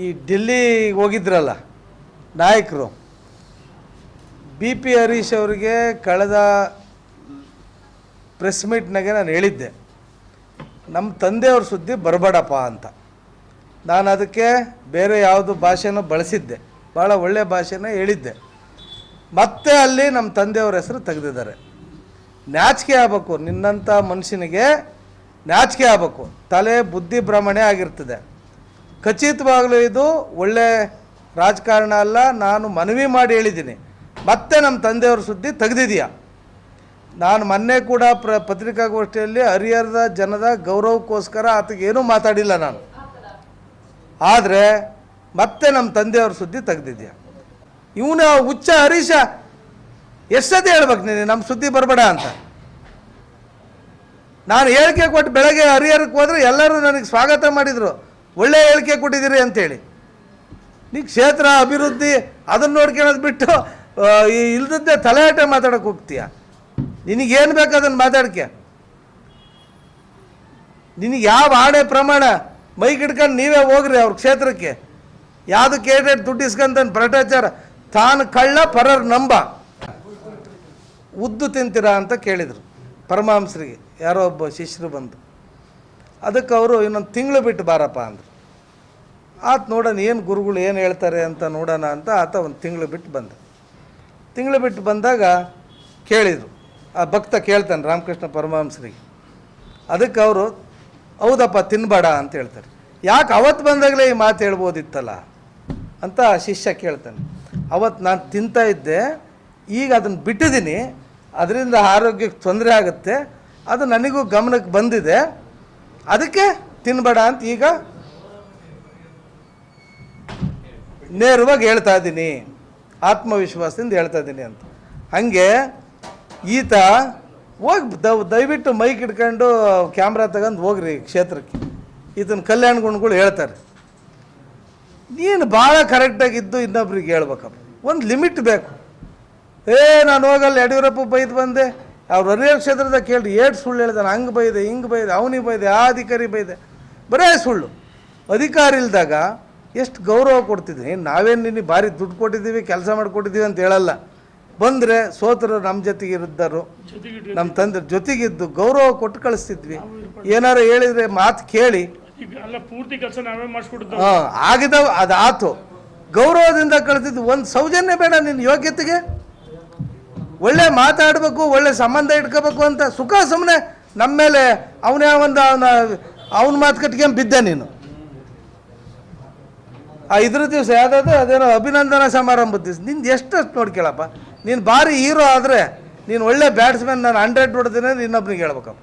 ಈ ಡೆಲ್ಲಿಗೆ ಹೋಗಿದ್ರಲ್ಲ ನಾಯಕರು, ಬಿ ಪಿ ಹರೀಶ್ ಅವರಿಗೆ ಕಳೆದ ಪ್ರೆಸ್ ಮೀಟ್ನಾಗೆ ನಾನು ಹೇಳಿದ್ದೆ, ನಮ್ಮ ತಂದೆಯವ್ರ ಸುದ್ದಿ ಬರಬೇಡಪ್ಪ ಅಂತ. ನಾನು ಅದಕ್ಕೆ ಬೇರೆ ಯಾವುದು ಭಾಷೆನೂ ಬಳಸಿದ್ದೆ, ಭಾಳ ಒಳ್ಳೆಯ ಭಾಷೆನೇ ಹೇಳಿದ್ದೆ. ಮತ್ತೆ ಅಲ್ಲಿ ನಮ್ಮ ತಂದೆಯವ್ರ ಹೆಸರು ತೆಗೆದಿದ್ದಾರೆ. ನಾಚಿಕೆ ಆಗಬೇಕು, ನಿನ್ನಂಥ ಮನುಷ್ಯನಿಗೆ ನಾಚಿಕೆ ಆಗಬೇಕು. ತಲೆ ಬುದ್ಧಿ ಭ್ರಮಣೆ ಆಗಿರ್ತದೆ. ಖಚಿತವಾಗಲೂ ಇದು ಒಳ್ಳೆ ರಾಜಕಾರಣ ಅಲ್ಲ. ನಾನು ಮನವಿ ಮಾಡಿ ಹೇಳಿದ್ದೀನಿ, ಮತ್ತೆ ನಮ್ಮ ತಂದೆಯವ್ರ ಸುದ್ದಿ ತೆಗೆದಿದೆಯಾ? ನಾನು ಮೊನ್ನೆ ಕೂಡ ಪತ್ರಿಕಾಗೋಷ್ಠಿಯಲ್ಲಿ ಹರಿಹರದ ಜನದ ಗೌರವಕ್ಕೋಸ್ಕರ ಆತಗೇನೂ ಮಾತಾಡಿಲ್ಲ ನಾನು. ಆದರೆ ಮತ್ತೆ ನಮ್ಮ ತಂದೆಯವ್ರ ಸುದ್ದಿ ತೆಗೆದಿದೆಯಾ? ಇವನ ಹುಚ್ಚ ಹರೀಶ ಎಷ್ಟದೇ ಹೇಳ್ಬೇಕು ನೀನು ನಮ್ಮ ಸುದ್ದಿ ಬರಬೇಡ ಅಂತ. ನಾನು ಹೇಳಿಕೆ ಕೊಟ್ಟು ಬೆಳಗ್ಗೆ ಹರಿಹರಕ್ಕೆ ಹೋದರೆ ಎಲ್ಲರೂ ನನಗೆ ಸ್ವಾಗತ ಮಾಡಿದರು, ಒಳ್ಳೆಯ ಹೇಳಿಕೆ ಕೊಟ್ಟಿದ್ದೀರಿ ಅಂತೇಳಿ. ನೀ ಕ್ಷೇತ್ರ ಅಭಿವೃದ್ಧಿ ಅದನ್ನು ನೋಡ್ಕೊಳ್ಳೋದು ಬಿಟ್ಟು ಇಲ್ದದ್ದೇ ತಲೆಯಾಟ ಮಾತಾಡೋಕೆ ಹೋಗ್ತೀಯ. ನಿನಗೇನು ಬೇಕು ಅದನ್ನು ಮಾತಾಡ್ಕೆ. ನಿನಗೆ ಯಾವ ಆಣೆ ಪ್ರಮಾಣ ಮೈಗೆ ಹಿಡ್ಕೊಂಡು ನೀವೇ ಹೋಗ್ರಿ ಅವ್ರ ಕ್ಷೇತ್ರಕ್ಕೆ. ಯಾವುದು ಕೇಟೆಡ್ ದುಡ್ಡು ಇಸ್ಕೊಂತಾನೆ ಭ್ರಷ್ಟಾಚಾರ, ತಾನು ಕಳ್ಳ ಪರರ್ ನಂಬ. ಉದ್ದು ತಿಂತೀರಾ ಅಂತ ಕೇಳಿದರು ಪರಮಹಂಸರಿಗೆ, ಯಾರೋ ಒಬ್ಬ ಶಿಷ್ಯರು ಬಂದು. ಅದಕ್ಕೆ ಅವರು ಇನ್ನೊಂದು ತಿಂಗಳು ಬಿಟ್ಟು ಬಾರಪ್ಪ ಅಂದರು. ಆತ ನೋಡೋಣ ಏನು ಗುರುಗಳು ಏನು ಹೇಳ್ತಾರೆ ಅಂತ ನೋಡೋಣ ಅಂತ ಆತ ಒಂದು ತಿಂಗಳು ಬಿಟ್ಟು ಬಂದ. ತಿಂಗಳು ಬಿಟ್ಟು ಬಂದಾಗ ಕೇಳಿದರು, ಆ ಭಕ್ತ ಕೇಳ್ತಾನೆ ರಾಮಕೃಷ್ಣ ಪರಮಹಂಸರಿಗೆ. ಅದಕ್ಕೆ ಅವರು ಹೌದಪ್ಪ ತಿನ್ನಬೇಡ ಅಂತ ಹೇಳ್ತಾರೆ. ಯಾಕೆ ಅವತ್ತು ಬಂದಾಗಲೇ ಈ ಮಾತು ಹೇಳ್ಬೋದಿತ್ತಲ್ಲ ಅಂತ ಶಿಷ್ಯ ಕೇಳ್ತಾನೆ. ಅವತ್ತು ನಾನು ತಿಂತಾ ಇದ್ದೆ, ಈಗ ಅದನ್ನು ಬಿಟ್ಟಿದ್ದೀನಿ, ಅದರಿಂದ ಆರೋಗ್ಯಕ್ಕೆ ತೊಂದರೆ ಆಗುತ್ತೆ, ಅದು ನನಗೂ ಗಮನಕ್ಕೆ ಬಂದಿದೆ, ಅದಕ್ಕೆ ತಿನ್ನಬೇಡ ಅಂತ ಈಗ ನೇರವಾಗಿ ಹೇಳ್ತಾ ಇದ್ದೀನಿ, ಆತ್ಮವಿಶ್ವಾಸದಿಂದ ಹೇಳ್ತಾ ಇದ್ದೀನಿ ಅಂತ. ಹಾಗೆ ಈತ ಹೋಗಿ ದಯವಿಟ್ಟು ಮೈಕ್ ಇಟ್ಕೊಂಡು ಕ್ಯಾಮ್ರಾ ತಗೊಂಡು ಹೋಗ್ರಿ ಕ್ಷೇತ್ರಕ್ಕೆ. ಈತನ ಕಲ್ಯಾಣ ಗುಣಗಳು ಹೇಳ್ತಾರೆ. ನೀನು ಭಾಳ ಕರೆಕ್ಟಾಗಿದ್ದು ಇನ್ನೊಬ್ರಿಗೆ ಹೇಳ್ಬೇಕಪ್ಪ, ಒಂದು ಲಿಮಿಟ್ ಬೇಕು. ನಾನು ಹೋಗಲ್ಲ, ಯಡಿಯೂರಪ್ಪ ಬೈದು ಬಂದೆ, ಅವ್ರು ಹರಿಹರ ಕ್ಷೇತ್ರದಾಗ ಕೇಳಿ ಏಟು ಸುಳ್ಳು ಹೇಳ್ದಾನೆ, ಹಂಗೆ ಬೈದೆ ಹಿಂಗೆ ಬೈದೆ, ಅವನಿಗೆ ಬೈದೆ, ಆ ಅಧಿಕಾರಿ ಬೈದೆ, ಬರೇ ಸುಳ್ಳು. ಅಧಿಕಾರಿ ಇಲ್ದಾಗ ಎಷ್ಟು ಗೌರವ ಕೊಡ್ತಿದ್ವಿ. ನಾವೇನು ನಿನಗೆ ಭಾರಿ ದುಡ್ಡು ಕೊಟ್ಟಿದ್ದೀವಿ, ಕೆಲಸ ಮಾಡಿಕೊಟ್ಟಿದ್ದೀವಿ ಅಂತ ಹೇಳಲ್ಲ. ಬಂದರೆ ಸೋತರು ನಮ್ಮ ಜೊತೆಗೆ ಇರಿದ್ದರು, ನಮ್ಮ ತಂದೆ ಜೊತೆಗಿದ್ದು ಗೌರವ ಕೊಟ್ಟು ಕಳಿಸ್ತಿದ್ವಿ. ಏನಾರು ಹೇಳಿದರೆ ಮಾತು ಕೇಳಿ ಪೂರ್ತಿ ಕೆಲಸ ನಾವೇ ಮಾಡಿಸ್ಕೊಡ್ತೀವಿ. ಆಗಿದವ ಅದು ಆತು, ಗೌರವದಿಂದ ಕಳಿಸಿದ್ದು. ಒಂದು ಸೌಜನ್ಯ ಬೇಡ ನಿನ್ನ ಯೋಗ್ಯತೆಗೆ? ಒಳ್ಳೆ ಮಾತಾಡಬೇಕು, ಒಳ್ಳೆ ಸಂಬಂಧ ಇಟ್ಕೋಬೇಕು ಅಂತ ಸುಖ ಸುಮ್ಮನೆ ನಮ್ಮ ಮೇಲೆ ಅವನೇ ಒಂದು ಅವನ ಮಾತು ಕಟ್ಕೊಂಡು ಬಿದ್ದೆ ನೀನು. ಇದ್ರ ದಿವಸ ಯಾವುದಾದ್ರು ಅದೇನೋ ಅಭಿನಂದನಾ ಸಮಾರಂಭದ ದಿವಸ ನಿಂದು ಎಷ್ಟಷ್ಟು ನೋಡ್ಕೇಳಪ್ಪ. ನೀನು ಭಾರಿ ಹೀರೋ ಆದರೆ ನೀನು ಒಳ್ಳೆ ಬ್ಯಾಟ್ಸ್ಮನ್, ನಾನು 100 ಹೊಡೆದಿನ ಇನ್ನೊಬ್ನಿಗೆ ಹೇಳ್ಬೇಕಪ್ಪ.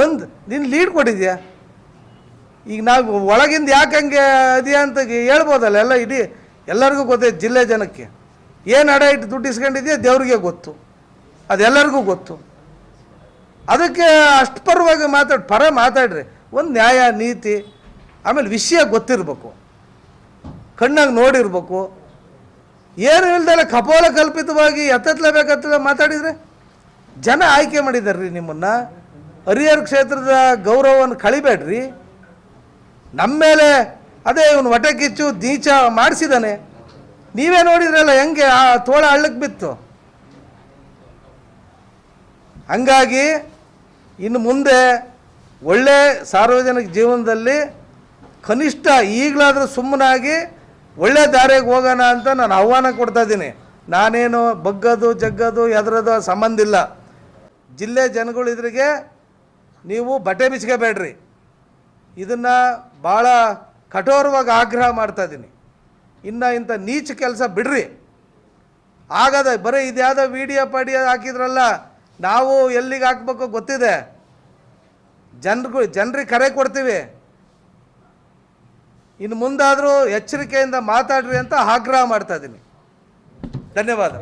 ಒಂದು ನೀನು ಲೀಡ್ ಕೊಟ್ಟಿದ್ಯಾ. ಈಗ ನಾವು ಒಳಗಿಂದ ಯಾಕೆ ಹಂಗೆ ಅದೆಯಾ ಅಂತ ಹೇಳ್ಬೋದಲ್ಲ, ಎಲ್ಲ ಇಡೀ ಎಲ್ಲರಿಗೂ ಗೊತ್ತೈತೆ. ಜಿಲ್ಲೆ ಜನಕ್ಕೆ ಏನು ಅಡ ಇಟ್ಟು ದುಡ್ಡು ಇಸ್ಕೊಂಡಿದೆಯಾ ದೇವ್ರಿಗೆ ಗೊತ್ತು, ಅದೆಲ್ಲರಿಗೂ ಗೊತ್ತು. ಅದಕ್ಕೆ ಅಷ್ಟು ಪರವಾಗಿ ಮಾತಾಡ್ರಿ. ಒಂದು ನ್ಯಾಯ ನೀತಿ, ಆಮೇಲೆ ವಿಷಯ ಗೊತ್ತಿರಬೇಕು, ಕಣ್ಣಾಗಿ ನೋಡಿರ್ಬೇಕು. ಏನು ಇಲ್ದಲ್ಲ ಕಪೋಲ ಕಲ್ಪಿತವಾಗಿ ಎತ್ತಲೇಬೇಕತ್ತಲ್ಲ ಮಾತಾಡಿದರೆ ಜನ ಆಯ್ಕೆ ಮಾಡಿದಾರೆ ರೀ ನಿಮ್ಮನ್ನು. ಹರಿಹರ ಕ್ಷೇತ್ರದ ಗೌರವವನ್ನು ಕಳಿಬೇಡ್ರಿ. ನಮ್ಮ ಮೇಲೆ ಅದೇ ಇವನು ಹೊಟ್ಟೆ ಕಿಚ್ಚು ನೀಚ ಮಾಡಿಸಿದ್ದಾನೆ. ನೀವೇ ನೋಡಿದ್ರಲ್ಲ ಹೆಂಗೆ ಆ ತೋಳ ಹಳ್ಳಕ್ಕೆ ಬಿತ್ತು. ಹಂಗಾಗಿ ಇನ್ನು ಮುಂದೆ ಒಳ್ಳೆ ಸಾರ್ವಜನಿಕ ಜೀವನದಲ್ಲಿ ಕನಿಷ್ಠ ಈಗಲಾದರೂ ಸುಮ್ಮನಾಗಿ ಒಳ್ಳೆ ದಾರಿಗೆ ಹೋಗೋಣ ಅಂತ ನಾನು ಆಹ್ವಾನ ಕೊಡ್ತಾ ಇದ್ದೀನಿ. ನಾನೇನು ಬಗ್ಗದು ಜಗ್ಗದು ಎದರದು ಸಂಬಂಧ ಇಲ್ಲ. ಜಿಲ್ಲೆ ಜನಗಳು ಇದ್ರಿಗೆ ನೀವು ಬಟ್ಟೆ ಬಿಚ್ಕೋಬೇಡ್ರಿ. ಇದನ್ನು ಭಾಳ ಕಠೋರವಾಗಿ ಆಗ್ರಹ ಮಾಡ್ತಾಯಿದ್ದೀನಿ. ಇನ್ನು ಇಂಥ ನೀಚ ಕೆಲಸ ಬಿಡ್ರಿ. ಆಗದ ಬರೀ ಇದ್ಯಾವುದೋ ವಿಡಿಯೋ ಪಾಡಿಯೋ ಹಾಕಿದ್ರಲ್ಲ, ನಾವು ಎಲ್ಲಿಗೆ ಹಾಕ್ಬೇಕು ಗೊತ್ತಿದೆ. ಜನರಿಗೆ ಕರೆ ಕೊಡ್ತೀವಿ. ಇನ್ನು ಮುಂದಾದರೂ ಎಚ್ಚರಿಕೆಯಿಂದ ಮಾತಾಡ್ರಿ ಅಂತ ಆಗ್ರಹ ಮಾಡ್ತಾಯಿದ್ದೀನಿ. ಧನ್ಯವಾದ.